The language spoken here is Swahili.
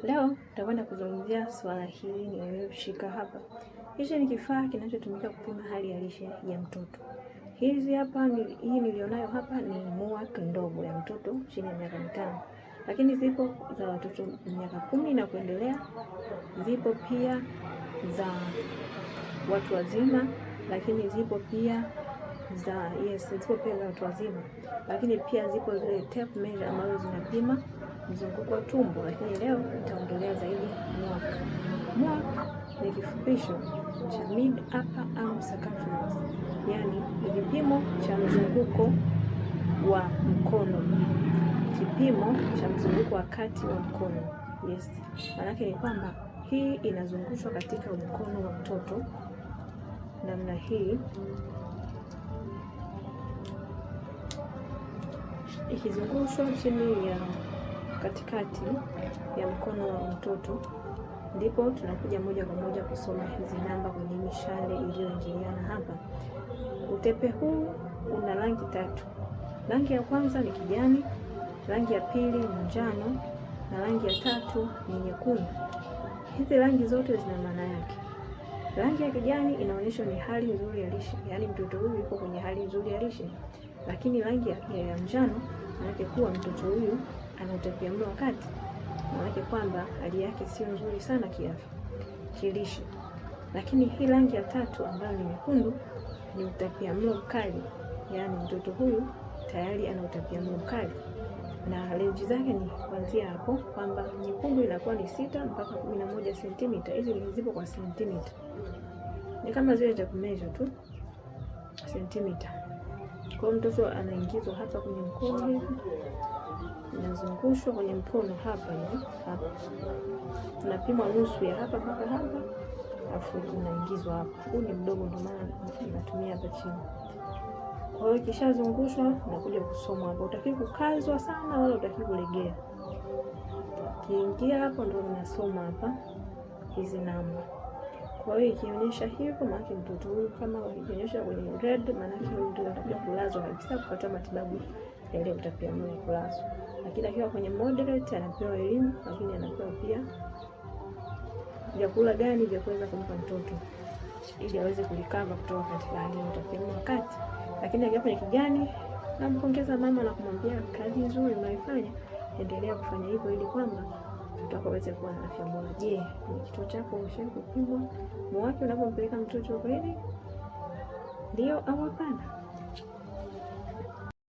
Leo tutakwenda kuzungumzia swala hili nililoshika hapa. Hichi ni kifaa kinachotumika kupima hali ya lishe ya mtoto. Hii nilionayo hapa ni MUAC ndogo ya mtoto chini ya miaka 5. Lakini zipo za watoto miaka 10 na kuendelea. Zipo pia za watu wazima, lakini zipo pia za watu wazima. Lakini pia zipo zile tape measure ambazo zinapima mzunguko wa tumbo, lakini leo nitaongelea zaidi MUAC. MUAC ni kifupisho cha mid upper arm circumference, yani ni kipimo cha mzunguko wa mkono, kipimo cha mzunguko wa kati wa mkono. Yes, maanake ni kwamba hii inazungushwa katika mkono wa mtoto namna hii, ikizungushwa chini ya katikati ya mkono wa mtoto, ndipo tunakuja moja kwa moja kusoma hizi namba kwenye mishale iliyoingiliana hapa. Utepe huu una rangi 3. Rangi ya kwanza ni kijani, rangi ya pili ni njano, na rangi ya tatu ni nyekundu. Hizi rangi zote zina maana yake. Rangi ya kijani inaonyesha ni hali nzuri ya lishe, yaani mtoto huyu yuko kwenye hali nzuri ya lishe. Lakini rangi ya njano maana kuwa mtoto huyu ana utapiamlo wakati, maana kwamba hali yake sio nzuri sana kiafya, kilishe. Lakini hii rangi ya tatu ambayo ni nyekundu ni utapiamlo mkali, yaani mtoto huyu tayari ana utapiamlo mkali, na range zake ni kuanzia hapo kwamba nyekundu inakuwa ni 6 mpaka 11 cm. Hizi ni zipo kwa centimeter, ni kama zile za kumeasure tu centimeter. Kwa mtoto anaingizwa hapa kwenye mkono hivi, inazungushwa kwenye mkono hapa hivi, hapa tunapima nusu ya hapa mpaka hapa, afu unaingizwa hapa. Huu ni mdogo ndio maana tunatumia hapa chini. Kwa hiyo kishazungushwa na kuja kusoma hapa, utaki kukazwa sana wala utaki kulegea. Kiingia hapo ndio unasoma hapa hizi namba. Kwa hiyo ikionyesha hivyo, maana mtoto huyu kama ikionyesha kwenye red, maana huyu ndio anatakiwa kulazwa kabisa kupata matibabu ya ile utapiamlo ya kulazwa. Lakini akiwa kwenye moderate anapewa elimu, lakini anapewa pia vyakula gani vya kuweza kumpa mtoto ili aweze kulikava kutoka katika hali ya utapiamlo wakati. Lakini akiwa kwenye kijani, nampongeza mama na kumwambia kazi nzuri unaifanya, endelea kufanya hivyo ili kwamba mtoto aweze kuwa na afya bora. Je, ni kituo chako umeshawahi kupimwa MUAC unapompeleka mtoto kweli? Ndio au hapana?